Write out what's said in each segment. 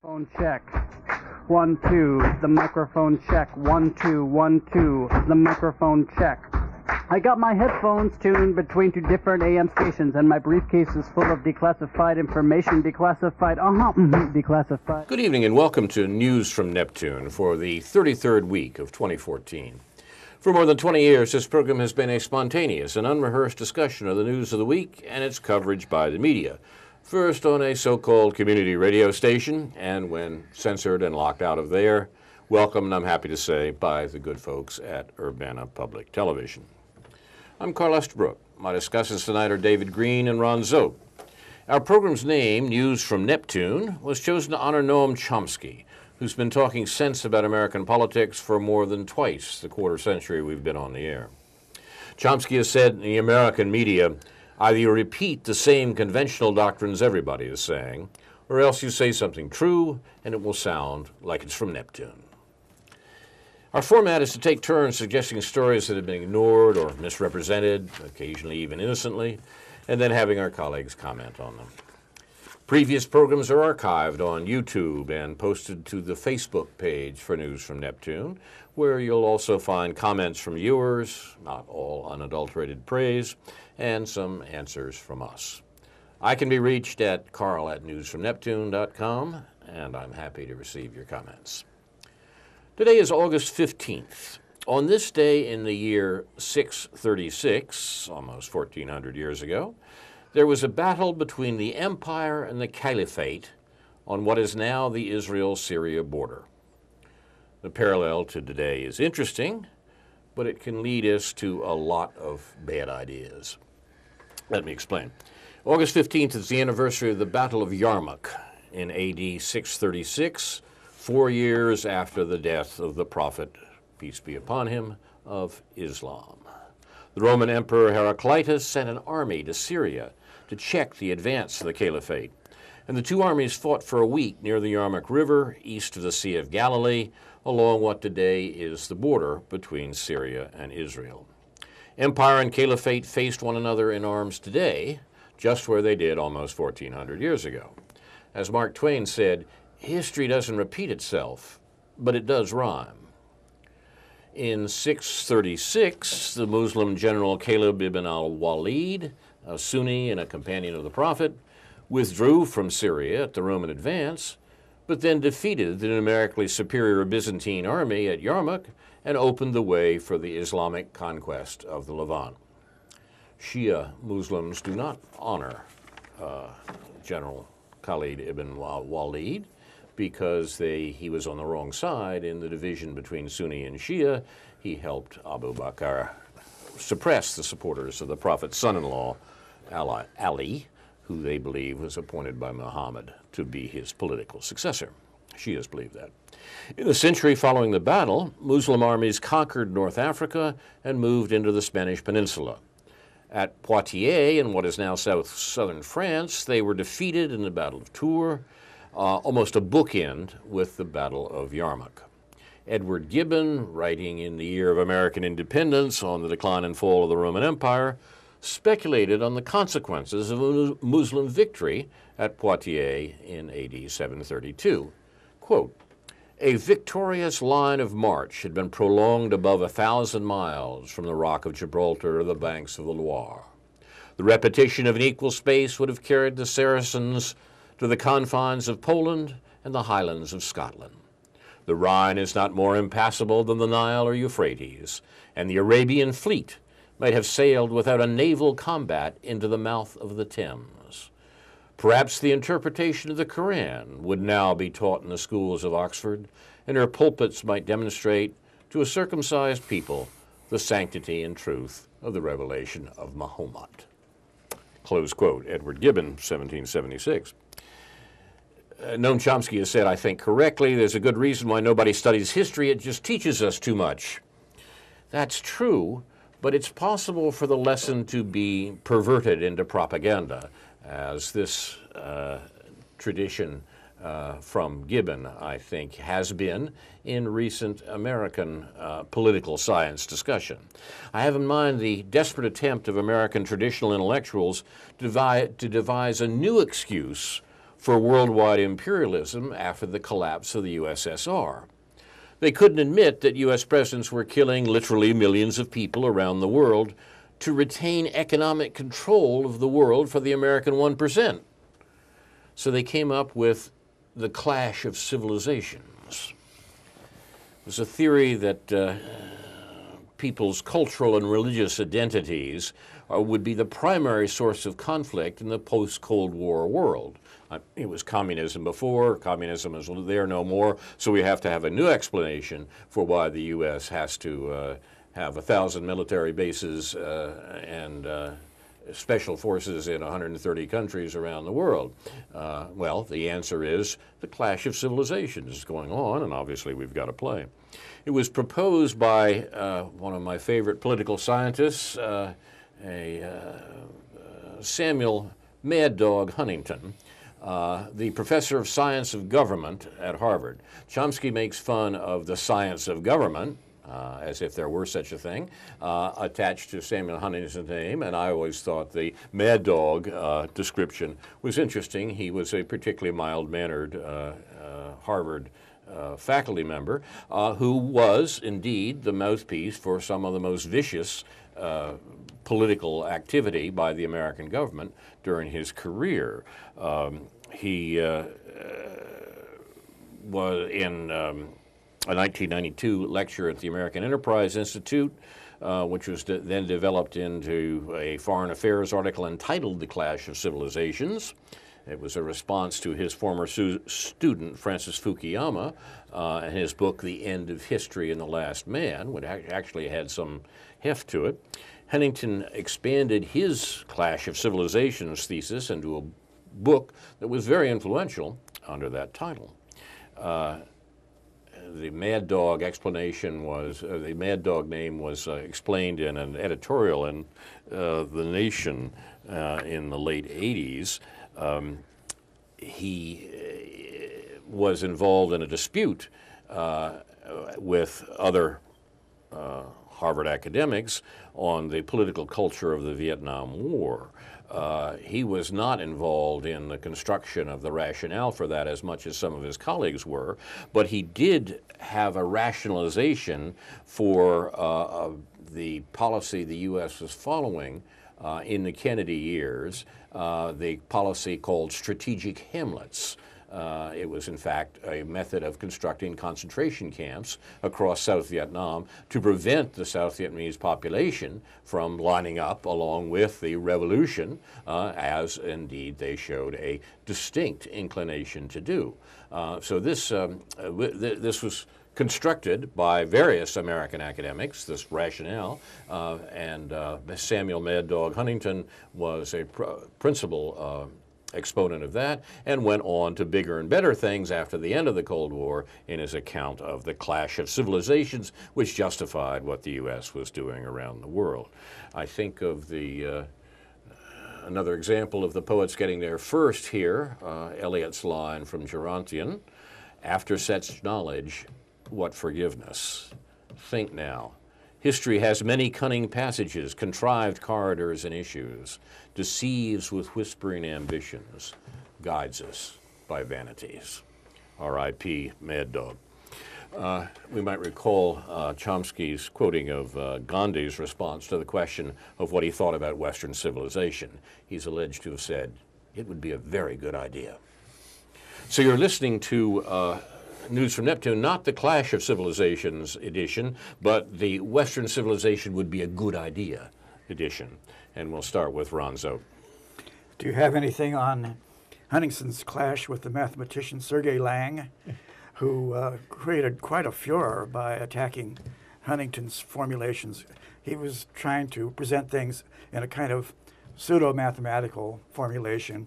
Phone check. 1, 2. The microphone check. 1, 2, 1, 2. The microphone check. I got my headphones tuned between two different AM stations, and my briefcase is full of declassified information. Declassified. Good evening and welcome to News from Neptune for the 33rd week of 2014. For more than 20 years, this program has been a spontaneous and unrehearsed discussion of the news of the week and its coverage by the media. First on a so-called community radio station, and when censored and locked out of there, welcomed, I'm happy to say, by the good folks at Urbana Public Television. I'm Carl Estabrook. My discussants tonight are David Green and Ron Szoke. Our program's name, News from Neptune, was chosen to honor Noam Chomsky, who's been talking sense about American politics for more than twice the quarter century we've been on the air. Chomsky has said in the American media, either you repeat the same conventional doctrines everybody is saying, or else you say something true and it will sound like it's from Neptune. Our format is to take turns suggesting stories that have been ignored or misrepresented, occasionally even innocently, and then having our colleagues comment on them. Previous programs are archived on YouTube and posted to the Facebook page for News from Neptune, where you'll also find comments from viewers, not all unadulterated praise, and some answers from us. I can be reached at carl@newsfromneptune.com, and I'm happy to receive your comments. Today is August 15th. On this day in the year 636, almost 1400 years ago, there was a battle between the Empire and the Caliphate on what is now the Israel-Syria border. The parallel to today is interesting, but it can lead us to a lot of bad ideas. Let me explain. August 15th is the anniversary of the Battle of Yarmouk in AD 636, 4 years after the death of the Prophet, peace be upon him, of Islam. The Roman Emperor Heraclius sent an army to Syria to check the advance of the Caliphate, and the two armies fought for a week near the Yarmouk River, east of the Sea of Galilee, along what today is the border between Syria and Israel. Empire and Caliphate faced one another in arms today, just where they did almost 1400 years ago. As Mark Twain said, history doesn't repeat itself, but it does rhyme. In 636, the Muslim general Caleb ibn al-Walid, a Sunni and a companion of the Prophet, withdrew from Syria at the Roman advance, but then defeated the numerically superior Byzantine army at Yarmouk and opened the way for the Islamic conquest of the Levant. Shia Muslims do not honor General Khalid ibn Walid because he was on the wrong side in the division between Sunni and Shia. He helped Abu Bakr suppress the supporters of the Prophet's son-in-law, Ali, who they believe was appointed by Muhammad to be his political successor. Shias believe that. In the century following the battle, Muslim armies conquered North Africa and moved into the Spanish peninsula. At Poitiers, in what is now southern France, they were defeated in the Battle of Tours, almost a bookend with the Battle of Yarmouk. Edward Gibbon, writing in the year of American independence on the decline and fall of the Roman Empire, speculated on the consequences of a Muslim victory at Poitiers in AD 732. Quote, a victorious line of march had been prolonged above 1,000 miles from the Rock of Gibraltar to the banks of the Loire. The repetition of an equal space would have carried the Saracens to the confines of Poland and the highlands of Scotland. The Rhine is not more impassable than the Nile or Euphrates, and the Arabian fleet might have sailed without a naval combat into the mouth of the Thames. Perhaps the interpretation of the Quran would now be taught in the schools of Oxford, and her pulpits might demonstrate to a circumcised people the sanctity and truth of the revelation of Muhammad. Close quote, Edward Gibbon, 1776. Noam Chomsky has said, I think correctly, there's a good reason why nobody studies history, it just teaches us too much. That's true, but it's possible for the lesson to be perverted into propaganda, as this tradition from Gibbon, I think, has been in recent American political science discussion. I have in mind the desperate attempt of American traditional intellectuals to devise a new excuse for worldwide imperialism after the collapse of the USSR. They couldn't admit that U.S. presidents were killing literally millions of people around the world to retain economic control of the world for the American 1%. So they came up with the clash of civilizations. It was a theory that people's cultural and religious identities would be the primary source of conflict in the post-Cold War world. It was communism before, communism is there no more, so we have to have a new explanation for why the U.S. has to have 1,000 military bases and special forces in 130 countries around the world. Well, the answer is the clash of civilizations is going on, and obviously we've got to play. It was proposed by one of my favorite political scientists, Samuel Mad Dog Huntington, the professor of science of government at Harvard. Chomsky makes fun of the science of government, as if there were such a thing, attached to Samuel Huntington's name, and I always thought the Mad Dog description was interesting. He was a particularly mild-mannered Harvard faculty member who was indeed the mouthpiece for some of the most vicious political activity by the American government during his career. He was in a 1992 lecture at the American Enterprise Institute, which was then developed into a foreign affairs article entitled The Clash of Civilizations. It was a response to his former student, Francis Fukuyama, and his book, The End of History and the Last Man, which actually had some heft to it. Huntington expanded his Clash of Civilizations thesis into a book that was very influential under that title. The Mad Dog explanation was, the Mad Dog name was explained in an editorial in The Nation in the late 80s. He was involved in a dispute with other Harvard academics on the political culture of the Vietnam War. He was not involved in the construction of the rationale for that as much as some of his colleagues were, but he did have a rationalization for the policy the U.S. was following in the Kennedy years, the policy called strategic hamlets. It was, in fact, a method of constructing concentration camps across South Vietnam to prevent the South Vietnamese population from lining up along with the revolution, as indeed they showed a distinct inclination to do. So this was constructed by various American academics, this rationale, and Samuel Mad Dog Huntington was a principal exponent of that, and went on to bigger and better things after the end of the Cold War in his account of the clash of civilizations, which justified what the U.S. was doing around the world. I think of the another example of the poets getting there first here, Eliot's line from Gerontion, "After such knowledge, what forgiveness? Think now. History has many cunning passages, contrived corridors and issues, deceives with whispering ambitions, guides us by vanities." R.I.P. Mad Dog. We might recall Chomsky's quoting of Gandhi's response to the question of what he thought about Western civilization. He's alleged to have said, "It would be a very good idea." So you're listening to News from Neptune, not the Clash of Civilizations edition, but the Western Civilization Would Be a Good Idea edition. And we'll start with Ron Szoke. Do you have anything on Huntington's clash with the mathematician Sergei Lang, who created quite a furor by attacking Huntington's formulations? He was trying to present things in a kind of pseudo-mathematical formulation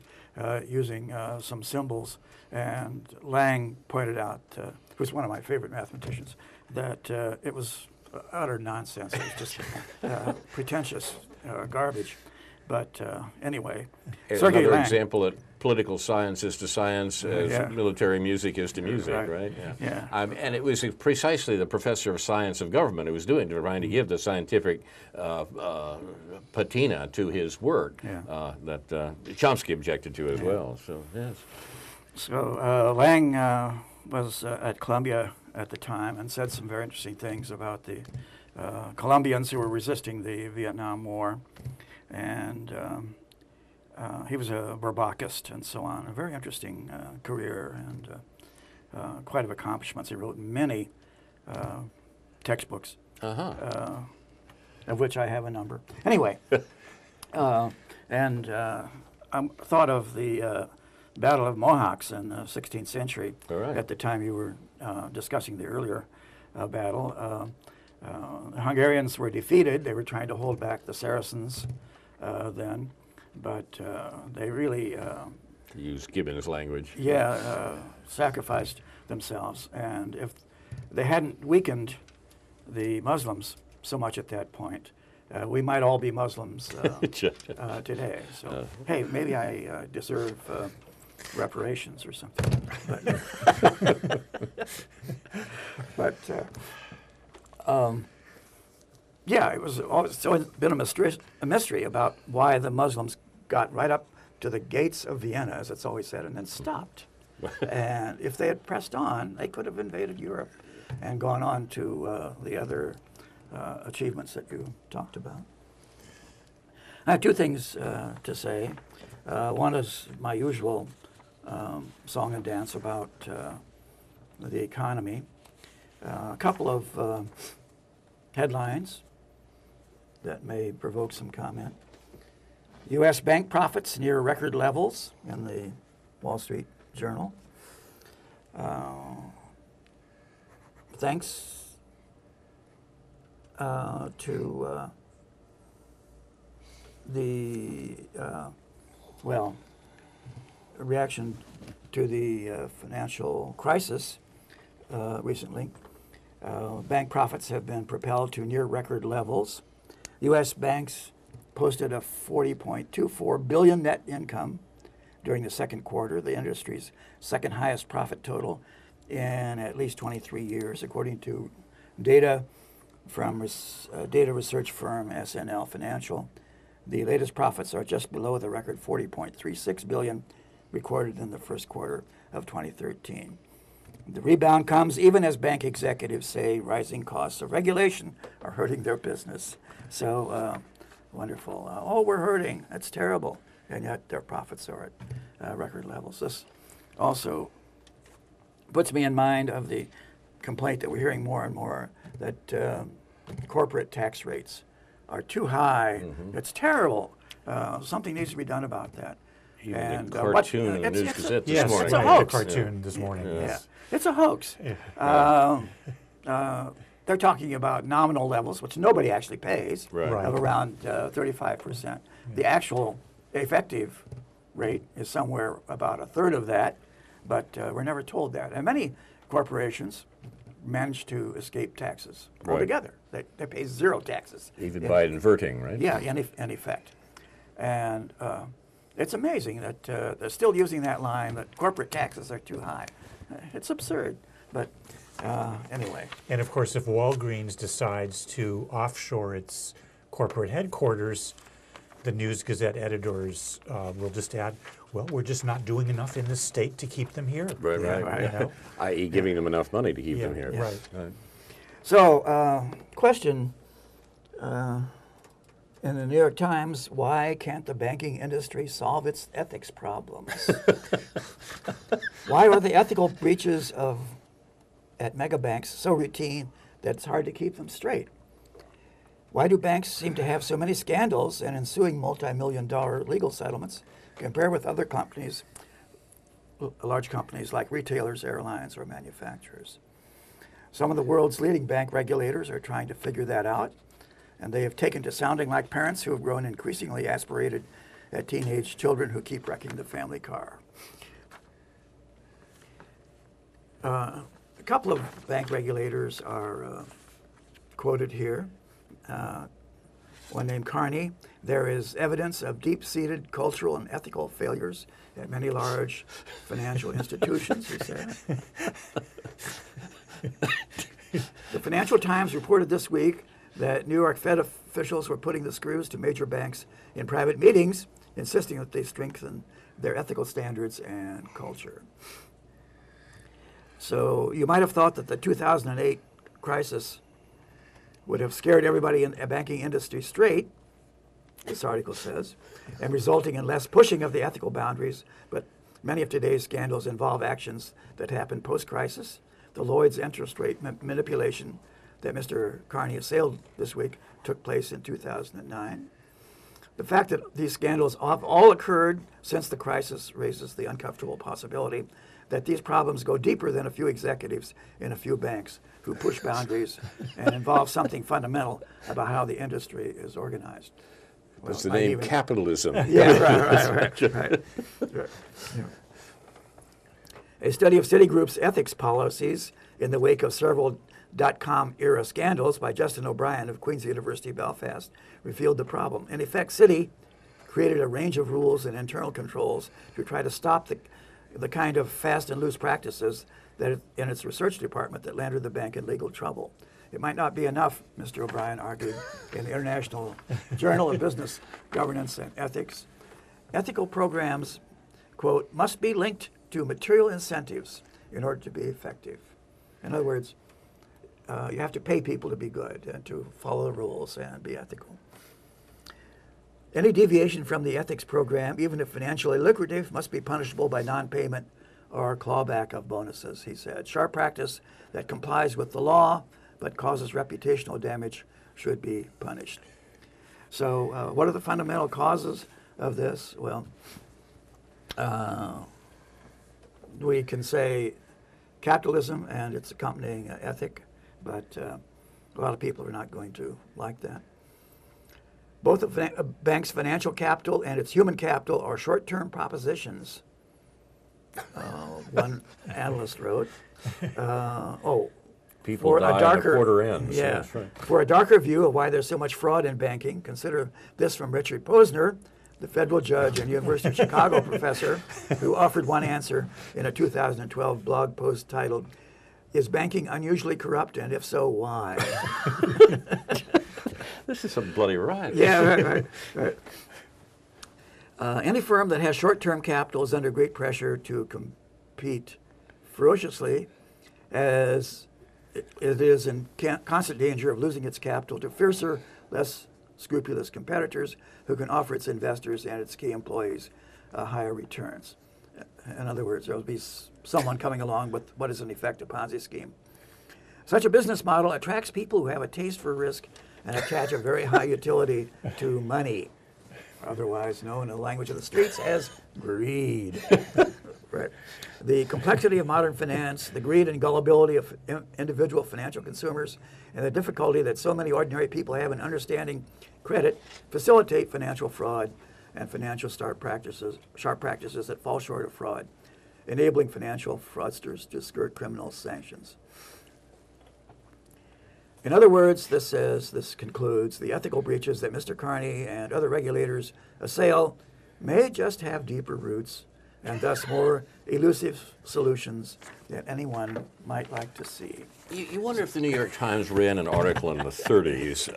using some symbols. And Lang pointed out, who's one of my favorite mathematicians, that it was utter nonsense. It was just pretentious garbage. But anyway, Sergei Another Lang. example that political science is to science as military music is to music, right? Yeah. And it was precisely the professor of science of government who was trying to give the scientific patina to his work that Chomsky objected to as well. So, yes. So Lang was at Columbia at the time and said some very interesting things about the Colombians who were resisting the Vietnam War. And he was a Bourbakist and so on. A very interesting career and quite of accomplishments. He wrote many textbooks, of which I have a number. Anyway, and I thought of the Battle of Mohawks in the 16th century at the time you were discussing the earlier battle. The Hungarians were defeated. They were trying to hold back the Saracens then, but they really to use Gibbon's language. Sacrificed themselves. And if they hadn't weakened the Muslims so much at that point, we might all be Muslims today. So, hey, maybe I deserve reparations or something. But it was always been a mystery about why the Muslims got right up to the gates of Vienna, as it's always said, and then stopped. And if they had pressed on, they could have invaded Europe and gone on to the other achievements that you talked about. I have two things to say. One is my usual song and dance about the economy. A couple of headlines that may provoke some comment. U.S. bank profits near record levels in the Wall Street Journal. Thanks to the reaction to the financial crisis recently, bank profits have been propelled to near record levels. U.S. banks posted a $40.24 billion net income during the second quarter, the industry's second highest profit total in at least 23 years, according to data from data research firm SNL Financial. The latest profits are just below the record $40.36 billion recorded in the first quarter of 2013. The rebound comes even as bank executives say rising costs of regulation are hurting their business. So wonderful. We're hurting. That's terrible. And yet their profits are at record levels. This also puts me in mind of the complaint that we're hearing more and more that corporate tax rates are too high. Mm-hmm. It's terrible. Something needs to be done about that. Even and the cartoon in the News Gazette this morning. It's a hoax. The cartoon this morning. Yes. Yeah. It's a hoax. Yeah. They're talking about nominal levels, which nobody actually pays, of around 35%. The actual effective rate is somewhere about a third of that, but we're never told that. And many corporations manage to escape taxes altogether. They pay zero taxes. Even by inverting, right? Yeah, in effect. And it's amazing that they're still using that line that corporate taxes are too high. It's absurd, but anyway. And of course, if Walgreens decides to offshore its corporate headquarters, the News Gazette editors will just add, well, we're just not doing enough in this state to keep them here. Right. You know? I.e. giving them enough money to keep them here. Right. So, question in the New York Times, why can't the banking industry solve its ethics problems? Why are the ethical breaches at megabanks so routine that it's hard to keep them straight? Why do banks seem to have so many scandals and ensuing multi-million-dollar legal settlements compared with other companies, large companies like retailers, airlines, or manufacturers? Some of the world's leading bank regulators are trying to figure that out, and they have taken to sounding like parents who have grown increasingly aspirated at teenage children who keep wrecking the family car. A couple of bank regulators are quoted here. one named Carney. There is evidence of deep-seated cultural and ethical failures at many large financial institutions, he said. The Financial Times reported this week that New York Fed officials were putting the screws to major banks in private meetings, insisting that they strengthen their ethical standards and culture. So you might have thought that the 2008 crisis would have scared everybody in the banking industry straight, this article says, and resulting in less pushing of the ethical boundaries, but many of today's scandals involve actions that happened post-crisis. The Lloyd's interest rate manipulation that Mr. Carney assailed this week took place in 2009. The fact that these scandals have all occurred since the crisis raises the uncomfortable possibility that these problems go deeper than a few executives in a few banks who push boundaries and involve something fundamental about how the industry is organized. That's the name capitalism. Yeah, right. Yeah. A study of Citigroup's ethics policies in the wake of several .com era scandals by Justin O'Brien of Queen's University Belfast revealed the problem. In effect, Citi created a range of rules and internal controls to try to stop the kind of fast and loose practices that in its research department that landed the bank in legal trouble. It might not be enough, Mr. O'Brien argued in the International Journal of Business Governance and Ethics. Ethical programs, quote, must be linked to material incentives in order to be effective. In other words, you have to pay people to be good and to follow the rules and be ethical. Any deviation from the ethics program, even if financially lucrative, must be punishable by non-payment or clawback of bonuses, he said. Sharp practice that complies with the law but causes reputational damage should be punished. So what are the fundamental causes of this? Well, we can say capitalism and its accompanying ethic, but a lot of people are not going to like that. Both a bank's financial capital and its human capital are short-term propositions, one analyst wrote. People die and a quarter ends. Yeah, that's right. For a darker view of why there's so much fraud in banking, consider this from Richard Posner, the federal judge and University of Chicago professor, who offered one answer in a 2012 blog post titled, "Is banking unusually corrupt, and if so, why?" This is a bloody riot. Yeah, right. Any firm that has short-term capital is under great pressure to compete ferociously, as it is in constant danger of losing its capital to fiercer, less scrupulous competitors who can offer its investors and its key employees higher returns. In other words, there will be someone coming along with what is in effect a Ponzi scheme. Such a business model attracts people who have a taste for risk and attach a very high utility to money, otherwise known in the language of the streets as greed. Right. The complexity of modern finance, the greed and gullibility of individual financial consumers, and the difficulty that so many ordinary people have in understanding credit facilitate financial fraud and financial sharp practices that fall short of fraud, enabling financial fraudsters to skirt criminal sanctions. In other words, this concludes, the ethical breaches that Mr. Carney and other regulators assail may just have deeper roots and thus more elusive solutions that anyone might like to see. You wonder if the New York Times ran an article in the 30s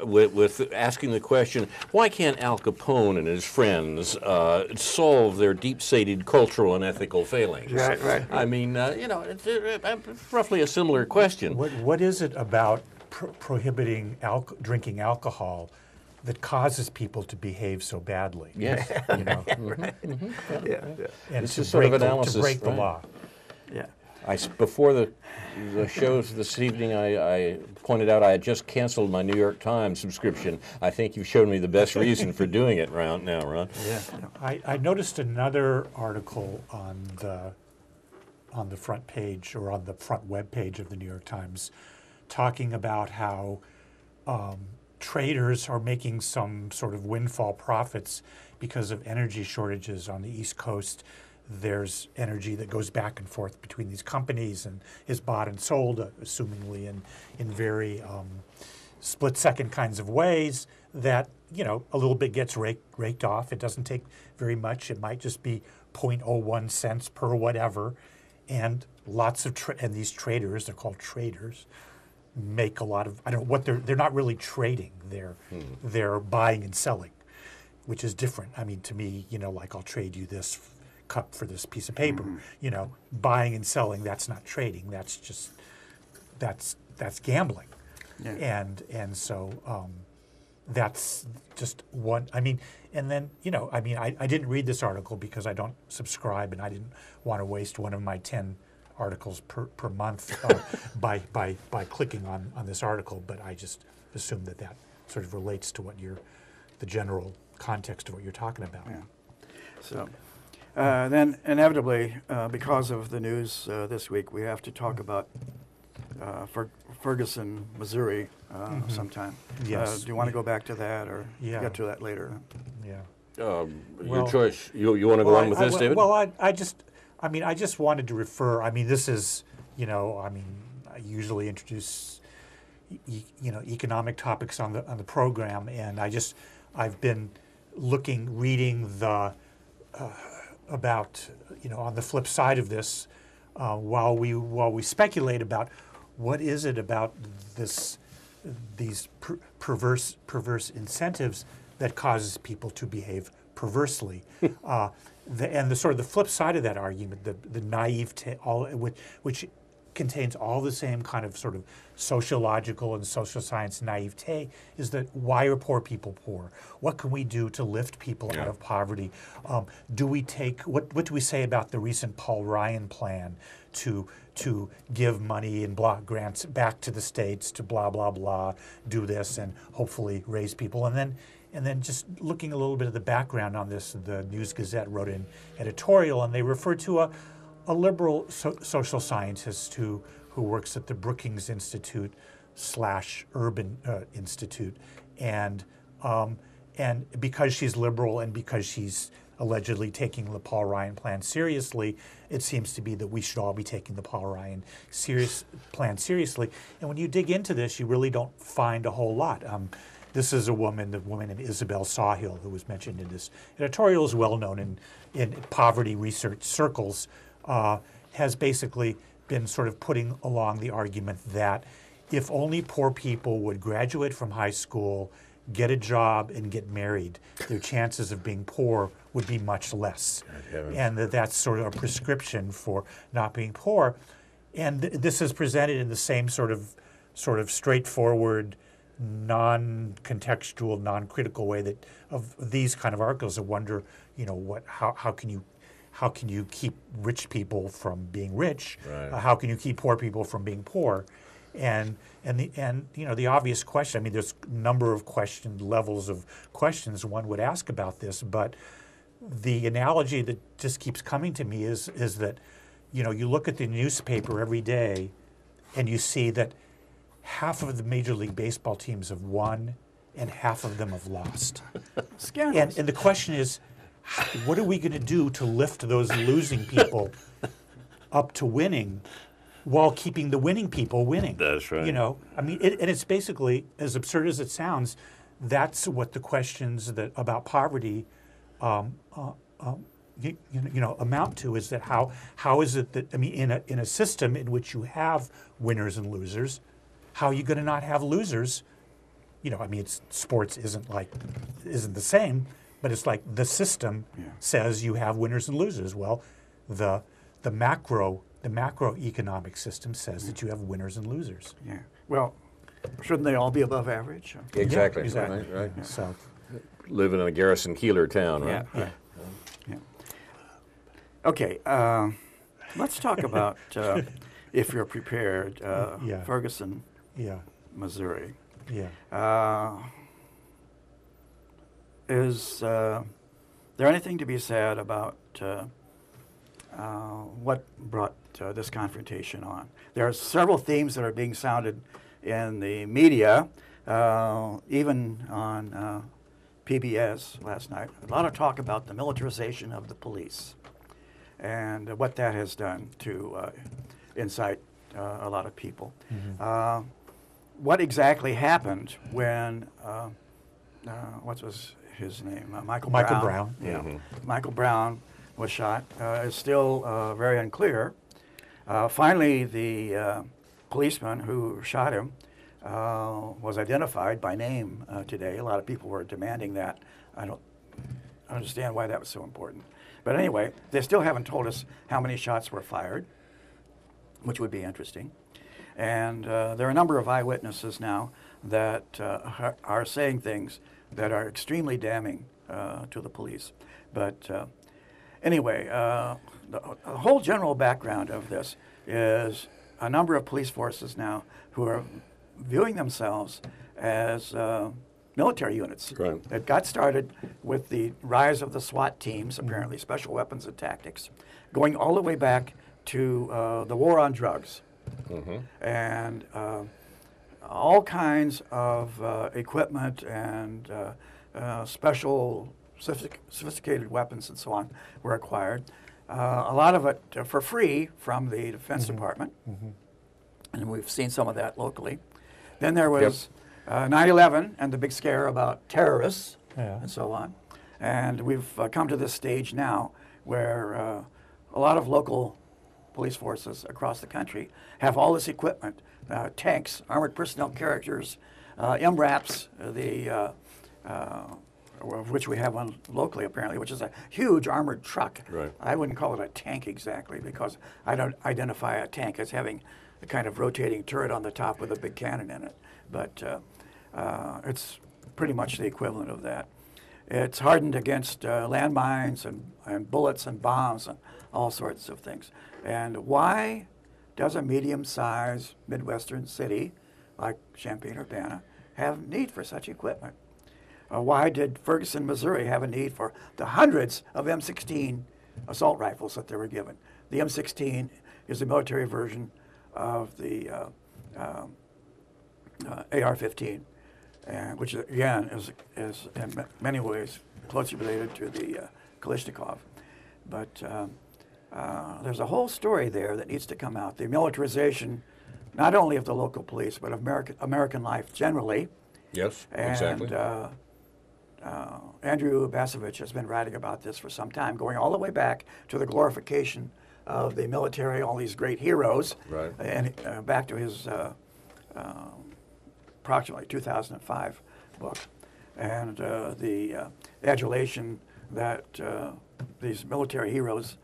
with asking the question, why can't Al Capone and his friends solve their deep-seated cultural and ethical failings? Right. I mean, it's roughly a similar question. What is it about prohibiting drinking alcohol that causes people to behave so badly? Yes. You know? Yeah. And It's to just sort of break analysis, to break the right? law. Yeah. Before the shows this evening, I pointed out I had just canceled my New York Times subscription. I think you've shown me the best reason for doing it now, Ron. Yeah. I noticed another article on the front page, or on the front web page of the New York Times, talking about how traders are making some sort of windfall profits because of energy shortages on the East Coast. There's energy that goes back and forth between these companies and is bought and sold, assumingly in very split-second kinds of ways that, you know, a little bit gets raked off. It doesn't take very much. It might just be 0.01 cents per whatever. And lots of, and these traders, they're called traders, make a lot of, I don't know what they're not really trading. They're buying and selling, which is different. I mean, to me, you know, like I'll trade you this cup for this piece of paper. You know, buying and selling, that's not trading. That's just, that's gambling. Yeah. And so that's just one, I mean, and then, you know, I mean, I didn't read this article because I don't subscribe and I didn't want to waste one of my 10 articles per month by clicking on this article, but I just assume that sort of relates to what the general context of what you're talking about. Yeah. So then inevitably, because of the news this week, we have to talk about Ferguson, Missouri sometime. Yes. Do you want to go back to that or Yeah. get to that later? Yeah. Your choice. You want to go on with this, David? Well, I just wanted to refer. I mean, this is, you know, I mean, I usually introduce, you know, economic topics on the program, and I've been reading the about, you know, on the flip side of this, while we speculate about what is it about these perverse incentives that causes people to behave perversely. And the sort of the flip side of that argument, the naivete, which contains all the same kind of sort of sociological and social science naivete, is that why are poor people poor? What can we do to lift people out of poverty? What do we say about the recent Paul Ryan plan to give money and block grants back to the states to blah blah blah, do this and hopefully raise people, and then just looking a little bit of the background on this, the News Gazette wrote an editorial, and they referred to a liberal social scientist who works at the Brookings Institute / Urban Institute, and because she's liberal and because she's allegedly taking the Paul Ryan plan seriously, it seems to be that we should all be taking the Paul Ryan plan seriously. And when you dig into this, you really don't find a whole lot. This is the woman named Isabel Sawhill, who was mentioned in this editorial, is well known in poverty research circles, has basically been sort of putting along the argument that if only poor people would graduate from high school, get a job, and get married, their chances of being poor would be much less. And that's sort of a prescription for not being poor. And this is presented in the same sort of straightforward, non-contextual, non-critical way that of these kind of articles. I wonder, you know, how can you keep rich people from being rich? Right. How can you keep poor people from being poor? And you know, the obvious question, I mean, there's a number of levels of questions one would ask about this, but the analogy that just keeps coming to me is that, you know, you look at the newspaper every day and you see that half of the Major League Baseball teams have won and half of them have lost. And the question is, what are we going to do to lift those losing people up to winning while keeping the winning people winning? That's right. You know, I mean, and it's basically, as absurd as it sounds, that's what the questions about poverty amount to, is that how is it that, I mean, in a system in which you have winners and losers, how are you going to not have losers? You know, I mean, sports isn't the same, but it's like the system says you have winners and losers. Well, the macroeconomic system says that you have winners and losers. Yeah. Well, shouldn't they all be above average? Exactly. Yeah, exactly. Right. Yeah. So, Living in a Garrison Keillor town, right? Yeah. Okay. Let's talk about, if you're prepared, Ferguson, Missouri. Yeah. Is there anything to be said about what brought this confrontation on? There are several themes that are being sounded in the media, even on PBS last night. A lot of talk about the militarization of the police and what that has done to incite a lot of people. what exactly happened when, what was his name? Michael Brown. Yeah, Michael Brown was shot is still very unclear. Finally, the policeman who shot him was identified by name today. A lot of people were demanding that. I don't understand why that was so important. But anyway, they still haven't told us how many shots were fired, which would be interesting. And there are a number of eyewitnesses now that are saying things that are extremely damning to the police. But anyway, the whole general background of this is a number of police forces now who are viewing themselves as military units. Right. It got started with the rise of the SWAT teams, apparently Special Weapons and Tactics, going all the way back to the war on drugs. And all kinds of equipment and special sophisticated weapons and so on were acquired. A lot of it for free from the Defense Department. And we've seen some of that locally. Then there was 9/11 and the big scare about terrorists and so on. And we've come to this stage now where a lot of local police forces across the country have all this equipment, tanks, armored personnel carriers, MRAPs, of which we have one locally apparently, which is a huge armored truck. Right. I wouldn't call it a tank exactly because I don't identify a tank as having a kind of rotating turret on the top with a big cannon in it. But it's pretty much the equivalent of that. It's hardened against landmines and bullets and bombs and all sorts of things. And why does a medium-sized Midwestern city like Champaign-Urbana have need for such equipment? Why did Ferguson, Missouri have a need for the hundreds of M16 assault rifles that they were given? The M16 is the military version of the AR-15, which again is in many ways closely related to the Kalashnikov. But there's a whole story there that needs to come out. The militarization, not only of the local police, but of American life generally. Yes, And, exactly. Andrew Basovich has been writing about this for some time, going all the way back to the glorification of the military, all these great heroes, Right. and back to his approximately 2005 book, and the adulation that these military heroes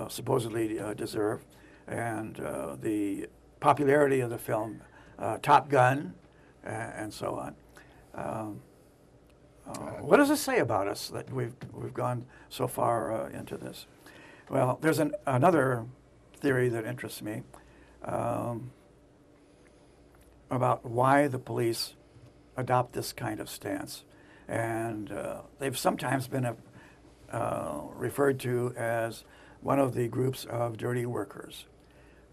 supposedly deserve, and the popularity of the film Top Gun, and so on. What does it say about us that we've gone so far into this? Well, there's another theory that interests me about why the police adopt this kind of stance. And they've sometimes been referred to as one of the groups of dirty workers,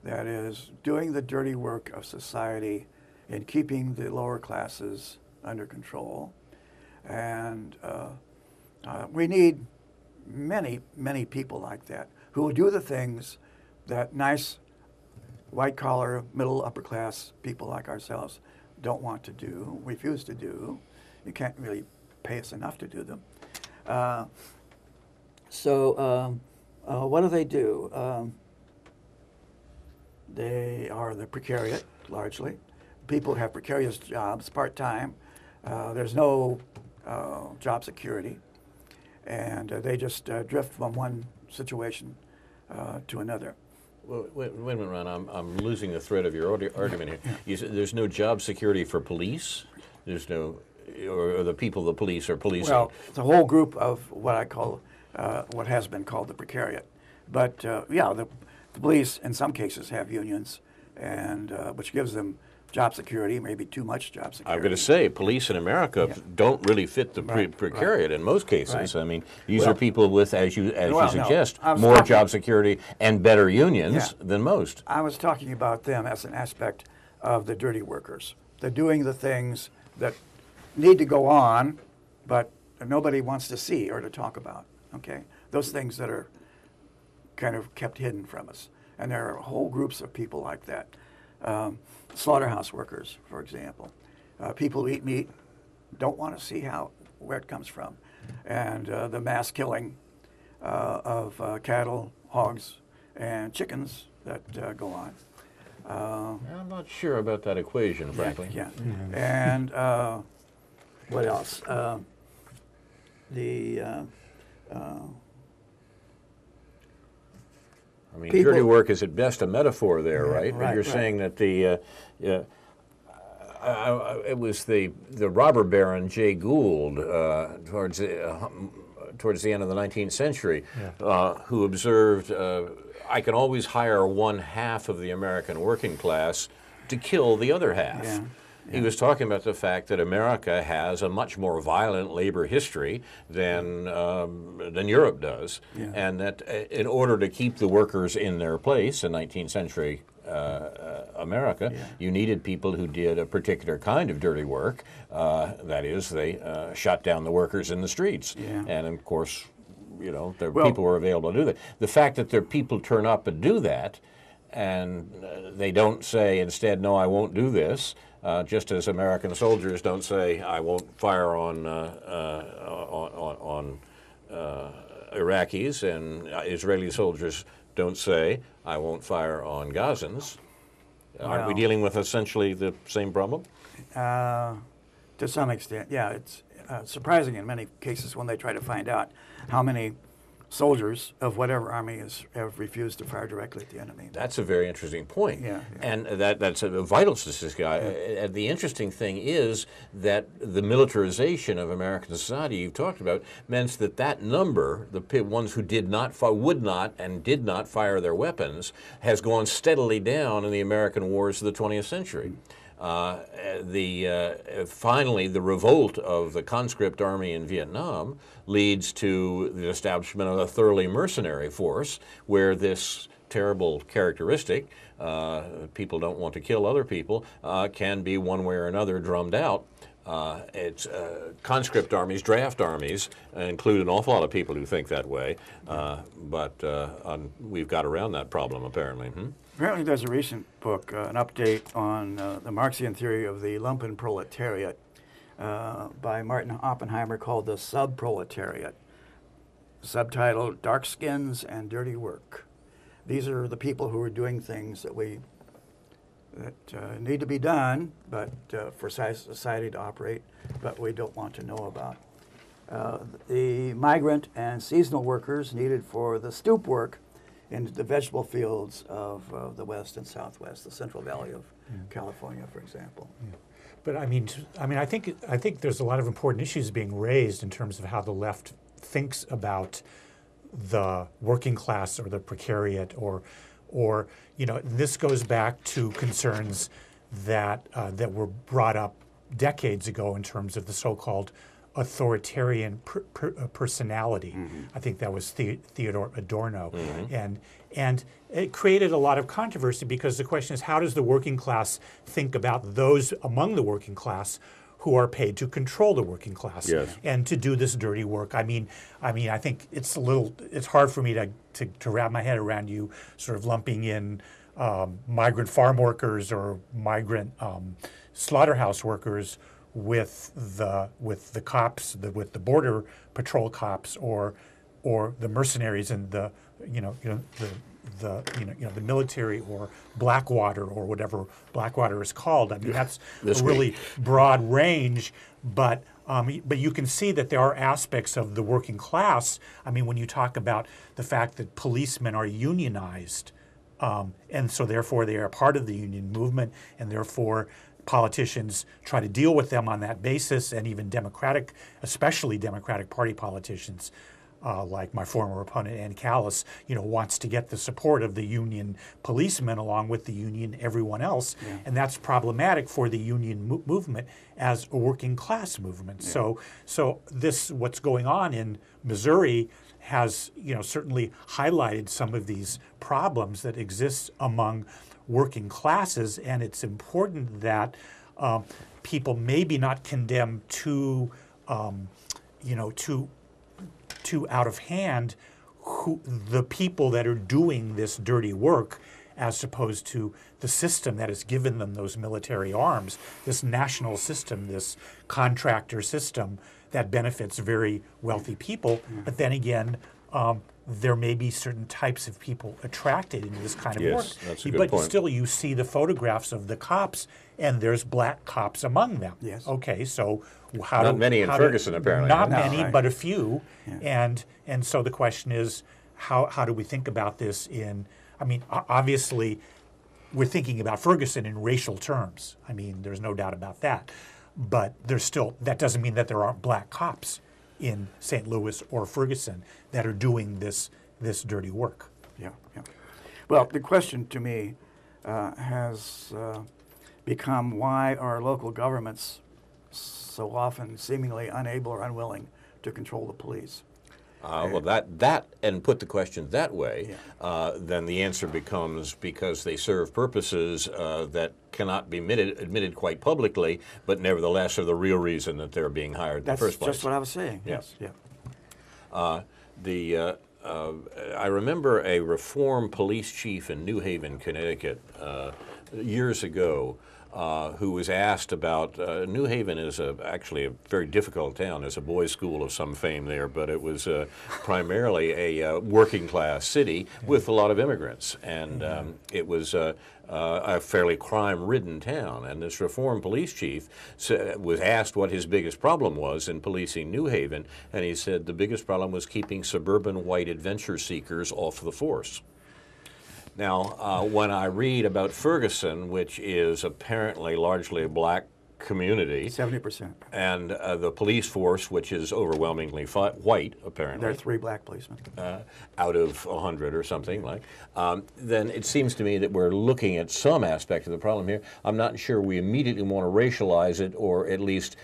that is, doing the dirty work of society in keeping the lower classes under control. And we need many, many people like that who will do the things that nice white-collar, middle, upper-class people like ourselves don't want to do, refuse to do. You can't really pay us enough to do them. So what do? They are the precariat, largely. People have precarious jobs, part-time. There's no job security, and they just drift from one situation to another. Well, wait a minute, Ron. I'm losing the thread of your argument here. You said there's no job security for police? There's no, or the people the police are policing? Well, it's a whole group of what I call, what has been called the precariat. But yeah, the police in some cases have unions, and which gives them job security, maybe too much job security. I'm going to say, police in America don't really fit the precariat in most cases. I mean, these are people with, as you suggest, more job security and better unions than most. I was talking about them as an aspect of the dirty workers. They're doing the things that need to go on, but nobody wants to see or to talk about, okay? Those things that are kind of kept hidden from us. And there are whole groups of people like that. Slaughterhouse workers, for example. People who eat meat don't want to see where it comes from. And the mass killing of cattle, hogs, and chickens that go on. I'm not sure about that equation, frankly. Yeah. And what else? I mean, dirty work is at best a metaphor there, Yeah, right? But right, you're right. saying that it was the robber baron Jay Gould towards the end of the 19th century who observed, I can always hire one half of the American working class to kill the other half. Yeah. He was talking about the fact that America has a much more violent labor history than Europe does, and that in order to keep the workers in their place in 19th century America, you needed people who did a particular kind of dirty work. That is, they shot down the workers in the streets, and of course, people were available to do that. The fact that their people turn up and do that, and they don't say instead, "No, I won't do this." Just as American soldiers don't say, "I won't fire on Iraqis," and Israeli soldiers don't say, "I won't fire on Gazans." Aren't we dealing with essentially the same problem? To some extent, yeah. It's surprising in many cases when they try to find out how many soldiers of whatever army have refused to fire directly at the enemy. That's a very interesting point. Yeah. And that's a vital statistic. The interesting thing is that the militarization of American society you've talked about meant that number, the ones who would not and did not fire their weapons, has gone steadily down in the American wars of the 20th century. Finally, the revolt of the conscript army in Vietnam leads to the establishment of a thoroughly mercenary force where this terrible characteristic, people don't want to kill other people, can be one way or another drummed out. It's conscript armies, draft armies, include an awful lot of people who think that way, but we've got around that problem apparently. Apparently there's a recent book, an update on the Marxian theory of the lumpen proletariat by Martin Oppenheimer called The Subproletariat, subtitled Dark Skins and Dirty Work. These are the people who are doing things that need to be done, but for society to operate, but we don't want to know about. The migrant and seasonal workers needed for the stoop work in the vegetable fields of the West and Southwest, the Central Valley of California, for example. But I think there's a lot of important issues being raised in terms of how the left thinks about the working class or the precariat, or this goes back to concerns that were brought up decades ago in terms of the so-called authoritarian personality. I think that was Theodore Adorno, and it created a lot of controversy because the question is, how does the working class think about those among the working class who are paid to control the working class and to do this dirty work? I think it's hard for me to wrap my head around you sort of lumping in migrant farm workers or migrant slaughterhouse workers with the cops, with the border patrol cops, or the mercenaries and the military, or Blackwater, or whatever Blackwater is called. I mean, that's a really broad range, but you can see that there are aspects of the working class. I mean, when you talk about the fact that policemen are unionized, and so therefore they are part of the union movement, and therefore politicians try to deal with them on that basis, and even especially Democratic Party politicians, like my former opponent Ann Callis, wants to get the support of the union policemen along with the union everyone else, and that's problematic for the union movement as a working class movement. So what's going on in Missouri has certainly highlighted some of these problems that exist among working classes, and it's important that people maybe not condemn too out of hand the people that are doing this dirty work as opposed to the system that has given them those military arms, this national system, this contractor system that benefits very wealthy people. But then again, there may be certain types of people attracted into this kind of work. Yes, that's a good but point. still, you see the photographs of the cops, and there's black cops among them. Yes. Okay, so how Not many in Ferguson, apparently. Not No, many, right. but a few. And so the question is, how do we think about this in? I mean, obviously, we're thinking about Ferguson in racial terms. I mean, there's no doubt about that. But there's still, that doesn't mean that there aren't black cops in St. Louis or Ferguson that are doing this dirty work. Yeah. Well, the question to me has become, why are local governments so often seemingly unable or unwilling to control the police? Well, that and put the question that way, then the answer becomes because they serve purposes that cannot be admitted quite publicly, but nevertheless are the real reason that they're being hired in the first place. That's just what I was saying. Yeah. Yes. Yeah. I remember a reform police chief in New Haven, Connecticut, years ago, who was asked about, New Haven is actually a very difficult town. There's a boys' school of some fame there, but it was primarily a working class city with a lot of immigrants. And it was a fairly crime-ridden town. And this reform police chief was asked what his biggest problem was in policing New Haven, and he said the biggest problem was keeping suburban white adventure seekers off the force. Now, when I read about Ferguson, which is apparently largely a black community, 70%. and the police force, which is overwhelmingly white, apparently, There are 3 black policemen. out of 100 or something like, then it seems to me that we're looking at some aspect of the problem here. I'm not sure we immediately want to racialize it, or at least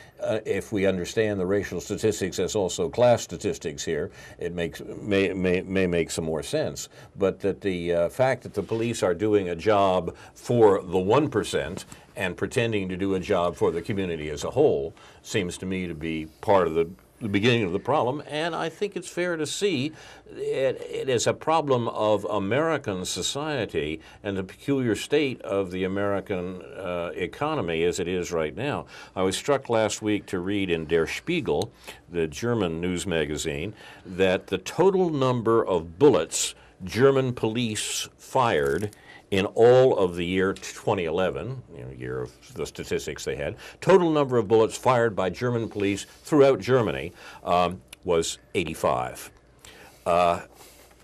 if we understand the racial statistics as also class statistics here, it may make some more sense. But that the fact that the police are doing a job for the 1% and pretending to do a job for the community as a whole seems to me to be part of the beginning of the problem, and I think it's fair to see it is a problem of American society and the peculiar state of the American economy as it is right now. I was struck last week to read in Der Spiegel, the German news magazine, that the total number of bullets German police fired in all of the year 2011, year of the statistics they had, total number of bullets fired by German police throughout Germany was 85.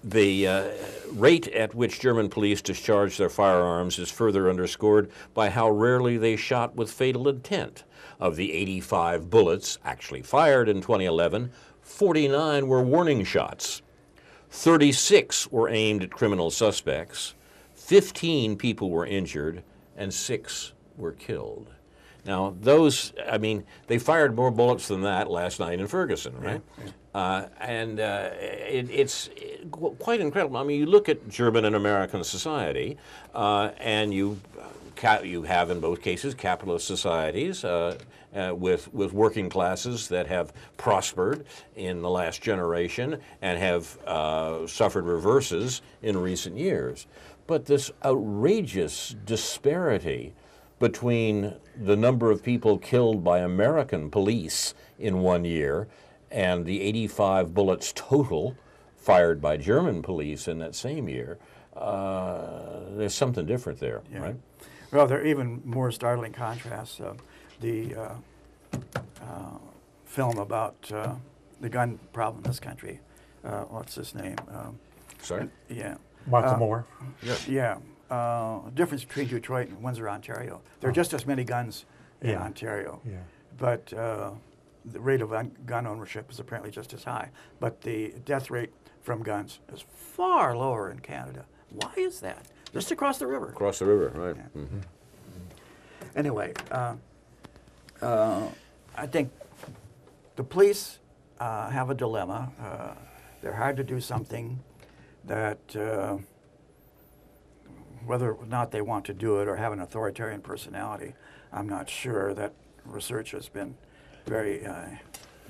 The rate at which German police discharge their firearms is further underscored by how rarely they shot with fatal intent. Of the 85 bullets actually fired in 2011, 49 were warning shots. 36 were aimed at criminal suspects. 15 people were injured, and 6 were killed. Now, those, I mean, they fired more bullets than that last night in Ferguson, right? Yeah. It's quite incredible. I mean, you look at German and American society, and you have, in both cases, capitalist societies with working classes that have prospered in the last generation and have suffered reverses in recent years. But this outrageous disparity between the number of people killed by American police in one year and the 85 bullets total fired by German police in that same year, there's something different there, right? Well, there are even more startling contrasts. The film about the gun problem in this country, what's his name? Sorry? Yeah. Michael Moore. Yeah. Difference between Detroit and Windsor, Ontario. There are just as many guns in Ontario, but the rate of gun ownership is apparently just as high. But the death rate from guns is far lower in Canada. Why is that? Just across the river. Across the river, right. Yeah. Mm-hmm. Anyway, I think the police have a dilemma. They're hired to do something that whether or not they want to do it or have an authoritarian personality, I'm not sure. That research has been very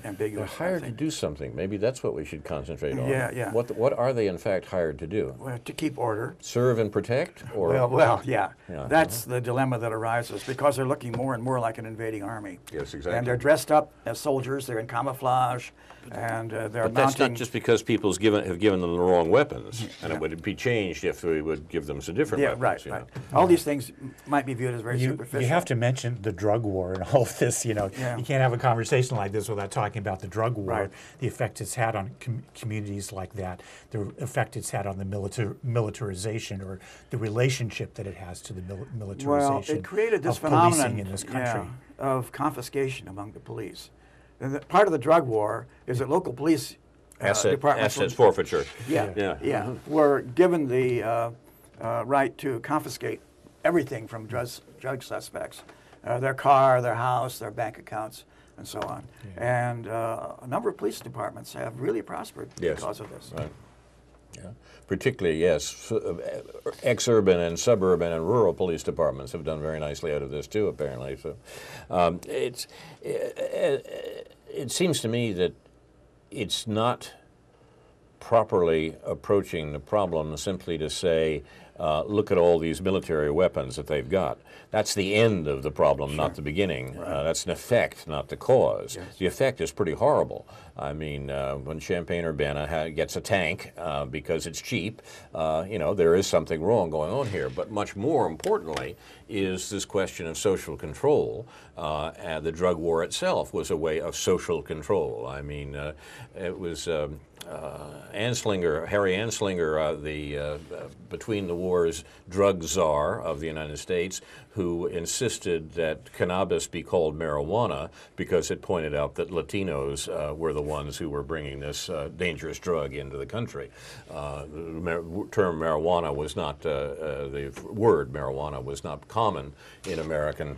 ambiguous. They're hired to do something. Maybe that's what we should concentrate on. Yeah, yeah. What are they in fact hired to do? Well, to keep order. Serve and protect? Or Well, yeah. Yeah. That's the dilemma that arises because they're looking more and more like an invading army. Yes, exactly. And they're dressed up as soldiers. They're in camouflage, and they're But that's mounting. not just because people have given them the wrong weapons, and it would be changed if we would give them some different Yeah, weapons. right, you right. know. All these things might be viewed as very superficial. You have to mention the drug war and all of this. You know, Yeah. you can't have a conversation like this without talking about the drug war, Right. the effect it's had on communities like that, the effect it's had on the militarization or the relationship that it has to the militarization. Well, it created this of policing phenomenon in this country. of confiscation among the police. And part of the drug war is that local police departments Assets forfeiture. yeah, were given the right to confiscate everything from drug suspects, their car, their house, their bank accounts, and so on. Yeah. And a number of police departments have really prospered because of this. Right. Yeah. Particularly, yes, ex-urban and suburban and rural police departments have done very nicely out of this too, apparently. So, it seems to me that it's not properly approaching the problem simply to say, look at all these military weapons that they've got. That's the end of the problem, not the beginning. That's an effect, not the cause. Yes. The effect is pretty horrible. I mean, when Champaign-Urbana gets a tank because it's cheap, you know, there is something wrong going on here. But much more importantly is this question of social control. And the drug war itself was a way of social control. I mean, it was Anslinger, Harry Anslinger, the between the wars drug czar of the United States, who insisted that cannabis be called marijuana because it pointed out that Latinos were the ones who were bringing this dangerous drug into the country. The term marijuana was not, the word marijuana was not common in American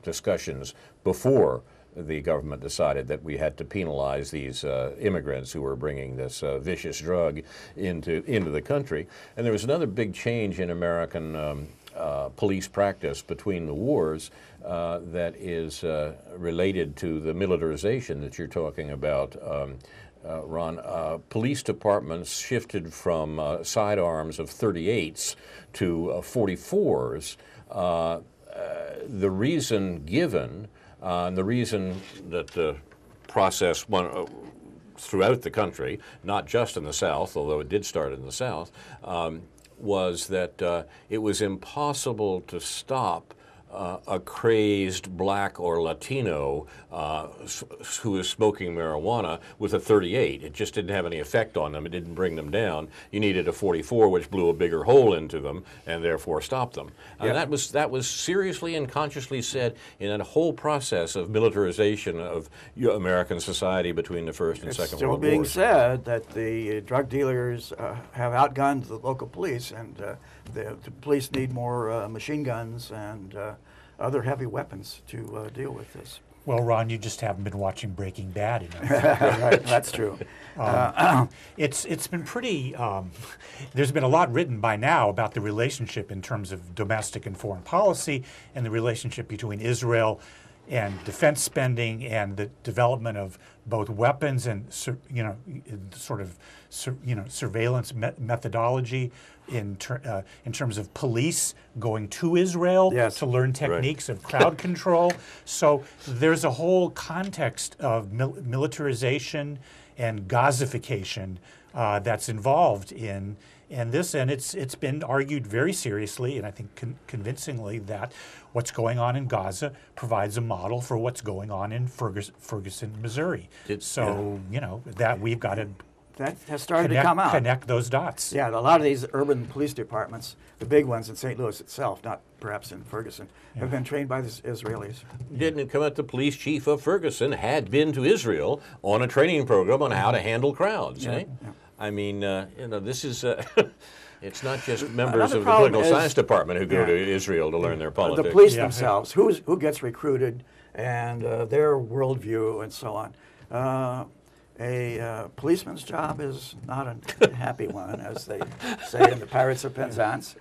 discussions before the government decided that we had to penalize these immigrants who were bringing this vicious drug into the country. And there was another big change in American police practice between the wars that is related to the militarization that you're talking about, Ron. Police departments shifted from sidearms of 38s to 44s. The reason given, and the reason that the process went throughout the country, not just in the South, although it did start in the South, was that it was impossible to stop a crazed black or Latino who was smoking marijuana with a 38. It just didn't have any effect on them. It didn't bring them down. You needed a 44, which blew a bigger hole into them and therefore stopped them. And that was seriously and consciously said in that whole process of militarization of American society between the First and Second World Wars. It's still being said that the drug dealers have outgunned the local police, and the police need more machine guns and other heavy weapons to deal with this. Well, Ron, you just haven't been watching Breaking Bad enough. Right, that's true. It's been pretty. There's been a lot written by now about the relationship in terms of domestic and foreign policy, and the relationship between Israel and defense spending and the development of both weapons and surveillance methodology in terms of police going to Israel to learn techniques of crowd control. So there's a whole context of militarization and Gazification that's involved in this, and it's been argued very seriously and I think convincingly that what's going on in Gaza provides a model for what's going on in Ferguson, Missouri. That we've got to that has started to come out. Connect those dots. Yeah, a lot of these urban police departments, the big ones in St. Louis itself, not perhaps in Ferguson, have been trained by the Israelis. Didn't it come out the police chief of Ferguson had been to Israel on a training program on how to handle crowds? Yeah. I mean, this is. It's not just members of the problem political science department who go to Israel to learn their politics. The police themselves, who gets recruited, and their worldview, and so on. A policeman's job is not a happy one, as they say in the Pirates of Penzance,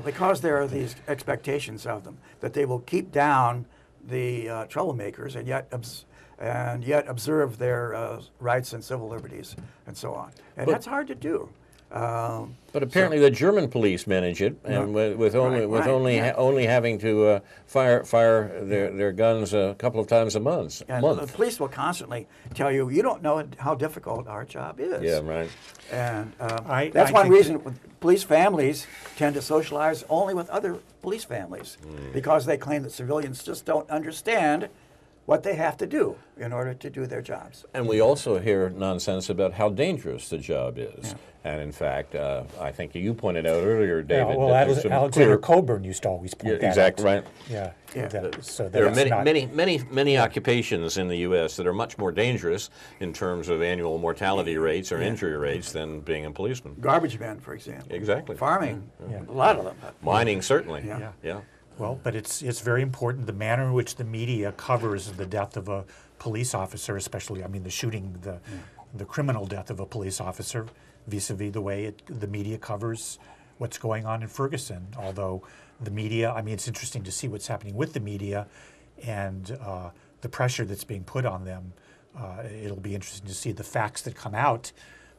because there are these expectations of them that they will keep down the troublemakers and yet observe their rights and civil liberties and so on. And that's hard to do. But apparently the German police manage it, and with only having to fire their guns a couple of times a month. And the police will constantly tell you, you don't know how difficult our job is. Yeah, right. And that's one reason police families tend to socialize only with other police families, because they claim that civilians just don't understand what they have to do in order to do their jobs. And we also hear nonsense about how dangerous the job is. Yeah. And in fact, I think you pointed out earlier, David. Yeah, well, Alexander Coburn used to always point that out. Exactly right. Yeah. So there are many occupations in the U.S. that are much more dangerous in terms of annual mortality rates or injury rates than being a policeman. Garbage men, for example. Exactly. Farming, a lot of them. Mining, certainly. Yeah. Well, but it's very important the manner in which the media covers the death of a police officer, especially, I mean, the shooting, the criminal death of a police officer, vis-a-vis the way the media covers what's going on in Ferguson. Although the media, I mean, it's interesting to see what's happening with the media and the pressure that's being put on them. It'll be interesting to see the facts that come out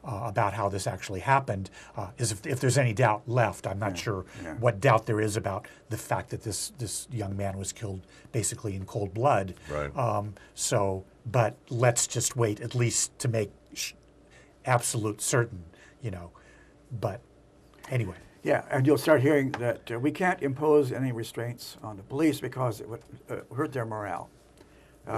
about how this actually happened, if there's any doubt left. I'm not sure what doubt there is about the fact that this young man was killed basically in cold blood. Right. But let's just wait at least to make absolute certain, But anyway. Yeah, and you'll start hearing that we can't impose any restraints on the police because it would hurt their morale.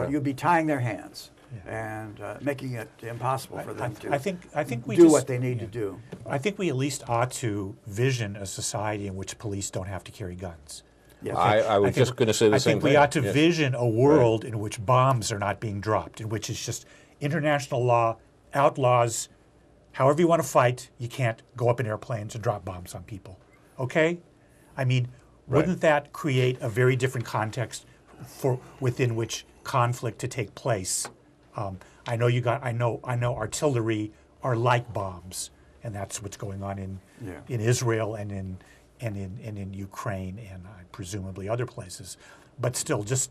You'd be tying their hands. And making it impossible for them to I think we do what they need to do. I think we at least ought to vision a society in which police don't have to carry guns. Yes. I was just going to say the same thing. I think we ought to vision a world in which bombs are not being dropped, in which it's just international law outlaws, however you want to fight, you can't go up in airplanes and drop bombs on people. Okay? I mean, wouldn't that create a very different context within which conflict to take place? I know artillery are like bombs, and that's what's going on in Israel and in Ukraine and presumably other places. But still, just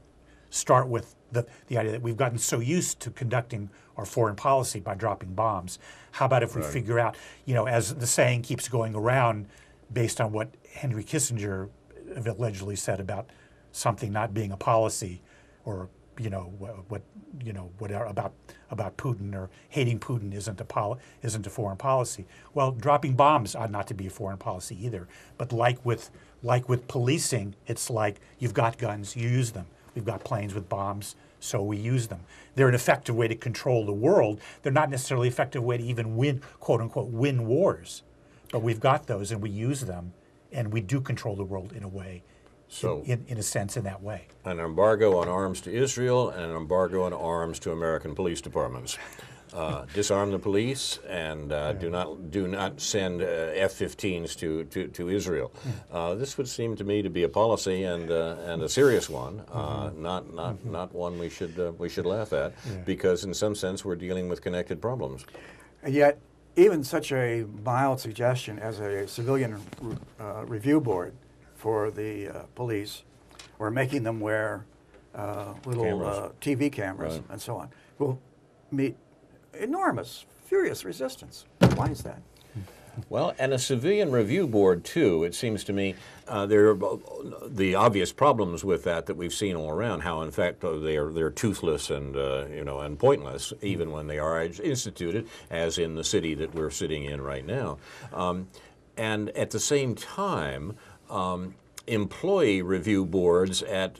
start with the idea that we've gotten so used to conducting our foreign policy by dropping bombs. How about if we figure out, as the saying keeps going around, based on what Henry Kissinger allegedly said about something not being a policy, or whatever about Putin, or hating Putin isn't a foreign policy. Well, dropping bombs ought not to be a foreign policy either. But like with policing, it's like you've got guns, you use them. We've got planes with bombs, so we use them. They're an effective way to control the world. They're not necessarily an effective way to even win, quote unquote, win wars. But we've got those and we use them, and we do control the world in a way. So, in a sense, in that way. An embargo on arms to Israel and an embargo on arms to American police departments. Disarm the police and do not send F-15s to Israel. This would seem to me to be a policy and a serious one, not one we should laugh at, because in some sense we're dealing with connected problems. And yet, even such a mild suggestion as a civilian review board for the police, or making them wear little TV cameras and so on, will meet enormous, furious resistance. Why is that? Well, and a civilian review board, too, it seems to me, there are the obvious problems with that we've seen all around, how, in fact, they're toothless and, and pointless, even when they are instituted, as in the city that we're sitting in right now. And at the same time, employee review boards at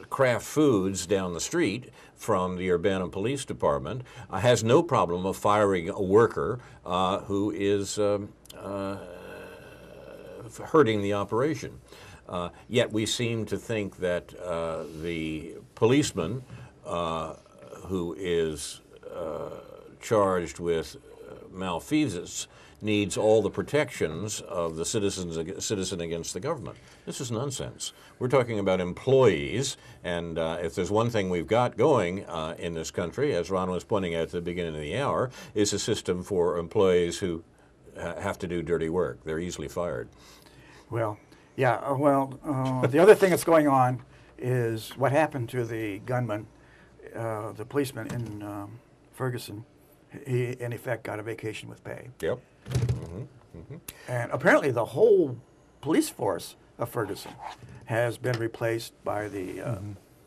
Kraft Foods down the street from the Urbana Police Department has no problem of firing a worker who is hurting the operation. Yet we seem to think that the policeman who is charged with malfeasance needs all the protections of the citizen against the government. This is nonsense. We're talking about employees, and if there's one thing we've got going in this country, as Ron was pointing out at the beginning of the hour, is a system for employees who have to do dirty work. They're easily fired. Well, yeah, the other thing that's going on is what happened to the gunman, the policeman in Ferguson. He, in effect, got a vacation with pay. Yep. And apparently the whole police force of Ferguson has been replaced by the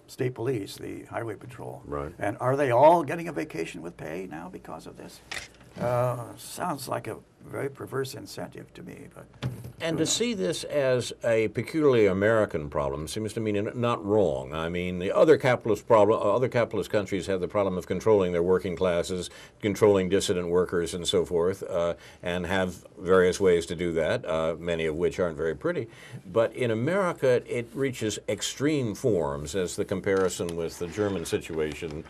state police, the highway patrol. Right. And are they all getting a vacation with pay now because of this? Sounds like a very perverse incentive to me. But And to see this as a peculiarly American problem seems to me not wrong. I mean, the other capitalist countries have the problem of controlling their working classes, controlling dissident workers, and so forth, and have various ways to do that, many of which aren't very pretty. But in America, it reaches extreme forms, as the comparison with the German situation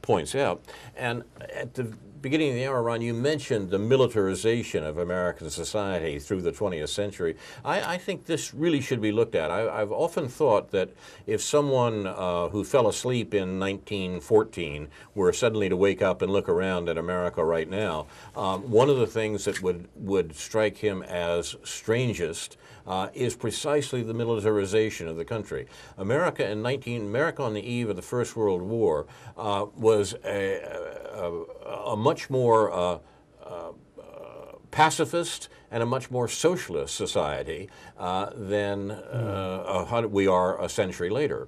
points out. And at the beginning of the hour, Ron, you mentioned the militarization of American society through the 20th century. I think this really should be looked at. I've often thought that if someone who fell asleep in 1914 were suddenly to wake up and look around at America right now, one of the things that would strike him as strangest is precisely the militarization of the country. America on the eve of the First World War was a much more pacifist and a much more socialist society than we are a century later.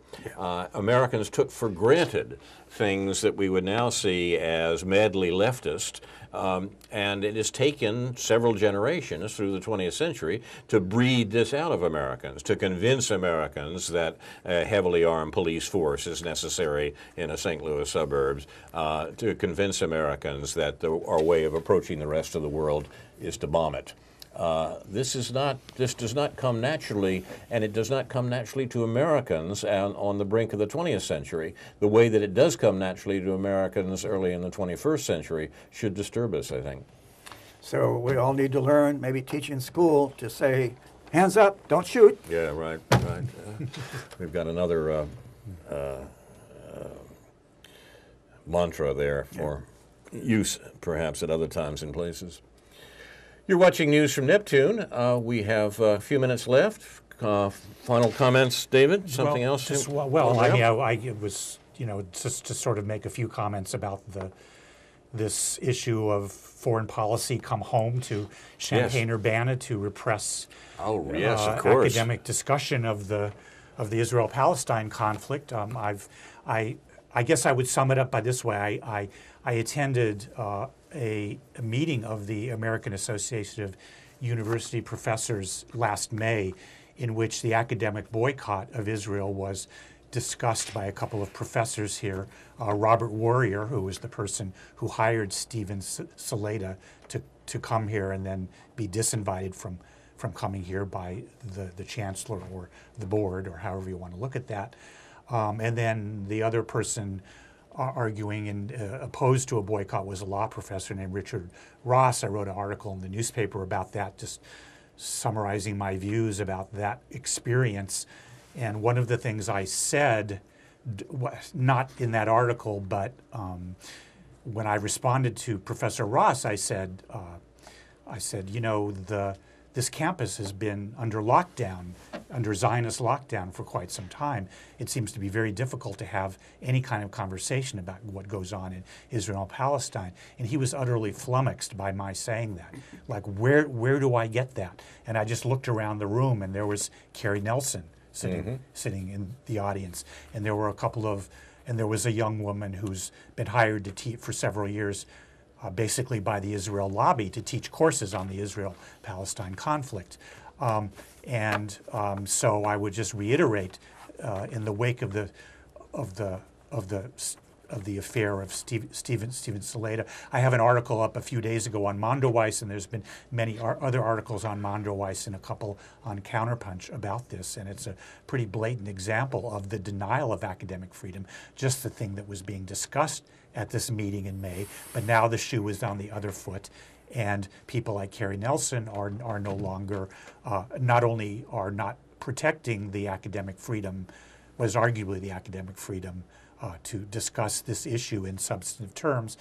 Americans took for granted things that we would now see as madly leftist, and it has taken several generations through the 20th century to breed this out of Americans, to convince Americans that a heavily armed police force is necessary in a St. Louis suburbs, to convince Americans that our way of approaching the rest of the world is to bomb it. This does not come naturally, and it does not come naturally to Americans on the brink of the 20th century. The way that it does come naturally to Americans early in the 21st century should disturb us, I think. so we all need to learn, maybe teach in school, to say, hands up, don't shoot. Yeah, right. We've got another mantra there for use, perhaps, at other times and places. You're watching News from Neptune. We have a few minutes left. Final comments, David? Something else? Just, I was, just to sort of make a few comments about this issue of foreign policy come home to Champaign-Urbana to repress of course. academic discussion of the Israel-Palestine conflict. I guess I would sum it up by this way. I attended a meeting of the American Association of University Professors last May, in which the academic boycott of Israel was discussed by a couple of professors here. Robert Warrior, who was the person who hired Stephen Saleta to come here and then be disinvited from coming here by the chancellor or the board, or however you want to look at that. And then the other person arguing and opposed to a boycott was a law professor named Richard Ross. I wrote an article in the newspaper about that, just summarizing my views about that experience. And one of the things I said, not in that article, but when I responded to Professor Ross, I said, this campus has been under lockdown, under Zionist lockdown for quite some time. It seems to be very difficult to have any kind of conversation about what goes on in Israel and Palestine. And he was utterly flummoxed by my saying that. Like, where do I get that? And I just looked around the room, and there was Carrie Nelson sitting in the audience. And there were there was a young woman who's been hired to teach for several years, basically by the Israel lobby, to teach courses on the Israel-Palestine conflict. So I would just reiterate, in the wake of the affair of Stephen Saleta, I have an article up a few days ago on Mondoweiss, and there's been many other articles on Mondoweiss and a couple on Counterpunch about this, and it's a pretty blatant example of the denial of academic freedom, just the thing that was being discussed at this meeting in May, but now the shoe is on the other foot, and people like Carrie Nelson are no longer, not only are not protecting the academic freedom, was arguably the academic freedom to discuss this issue in substantive terms.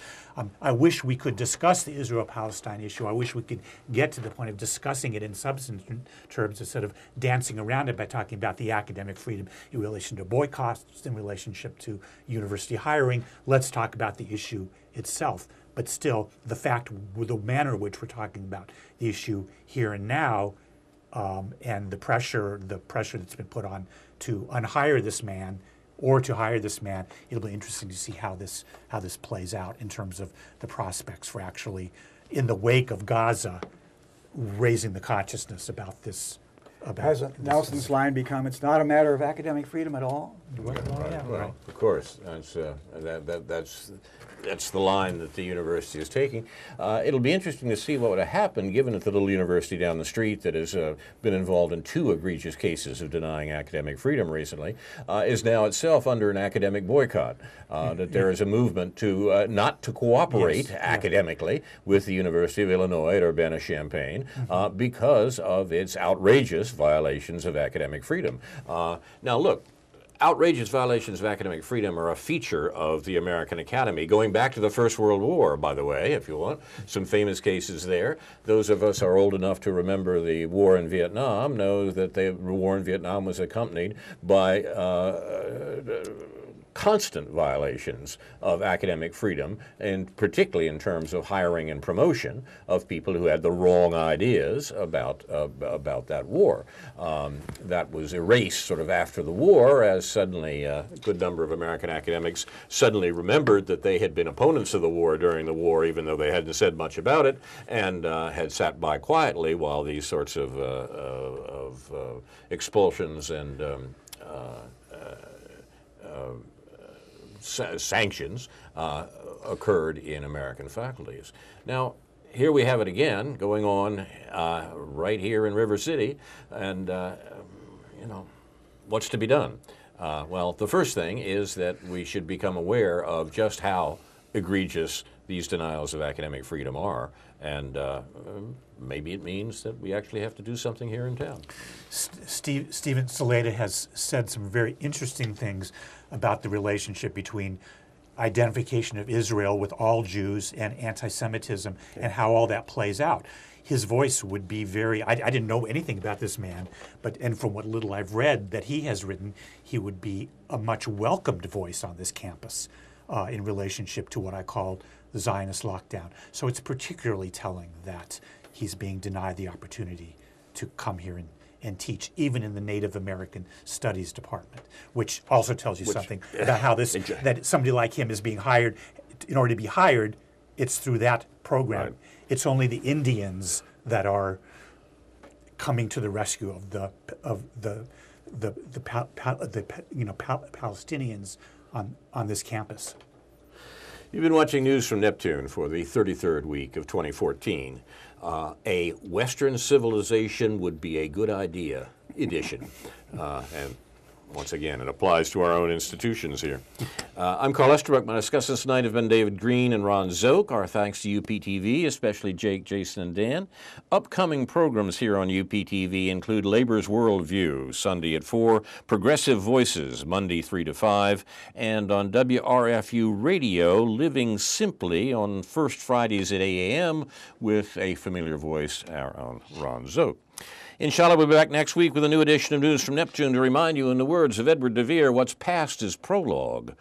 I wish we could discuss the Israel-Palestine issue. I wish we could get to the point of discussing it in substantive terms instead of dancing around it by talking about the academic freedom in relation to boycotts, in relationship to university hiring. Let's talk about the issue itself. But still, the fact, the manner in which we're talking about the issue here and now, and the pressure that's been put on to unhire this man or to hire this man, it'll be interesting to see how this plays out in terms of the prospects for actually, in the wake of Gaza, raising the consciousness about this. Hasn't Nelson's line become, it's not a matter of academic freedom at all? Well, of course, that's the line that the university is taking. It'll be interesting to see what would have happened, given that the little university down the street that has been involved in 2 egregious cases of denying academic freedom recently is now itself under an academic boycott. That there is a movement to not to cooperate academically with the University of Illinois at Urbana-Champaign because of its outrageous violations of academic freedom. Now, look. Outrageous violations of academic freedom are a feature of the American Academy, going back to the First World War, by the way, if you want. Some famous cases there. Those of us who are old enough to remember the war in Vietnam know that the war in Vietnam was accompanied by constant violations of academic freedom, and particularly in terms of hiring and promotion of people who had the wrong ideas about that war. That was erased sort of after the war, as suddenly a good number of American academics suddenly remembered that they had been opponents of the war during the war, even though they hadn't said much about it, and had sat by quietly while these sorts of expulsions and sanctions occurred in American faculties. Now, here we have it again going on right here in River City, and you know, what's to be done? Well, the first thing is that we should become aware of just how egregious these denials of academic freedom are, and maybe it means that we actually have to do something here in town. Stephen Saleta has said some very interesting things about the relationship between identification of Israel with all Jews and anti-Semitism and how all that plays out. His voice would be very, I didn't know anything about this man, and from what little I've read that he has written, he would be a much welcomed voice on this campus in relationship to what I call the Zionist lockdown. So it's particularly telling that he's being denied the opportunity to come here and teach, even in the Native American Studies Department, which also tells you something about how that somebody like him is being hired. In order to be hired, it's through that program. Right. It's only the Indians that are coming to the rescue of the Palestinians on this campus. You've been watching news from Neptune for the 33rd week of 2014. A Western civilization would be a good idea edition. And once again, it applies to our own institutions here. I'm Carl Estabrook. My discussants tonight have been David Green and Ron Szoke. Our thanks to UPTV, especially Jake, Jason, and Dan. Upcoming programs here on UPTV include Labor's Worldview, Sunday at 4, Progressive Voices, Monday 3 to 5, and on WRFU Radio, Living Simply on first Fridays at 8 a.m. with a familiar voice, our own Ron Szoke. Inshallah, we'll be back next week with a new edition of News from Neptune to remind you, in the words of Edward de Vere, what's past is prologue,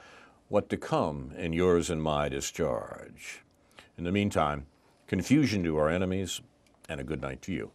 what to come in yours and my discharge. In the meantime, confusion to our enemies, and a good night to you.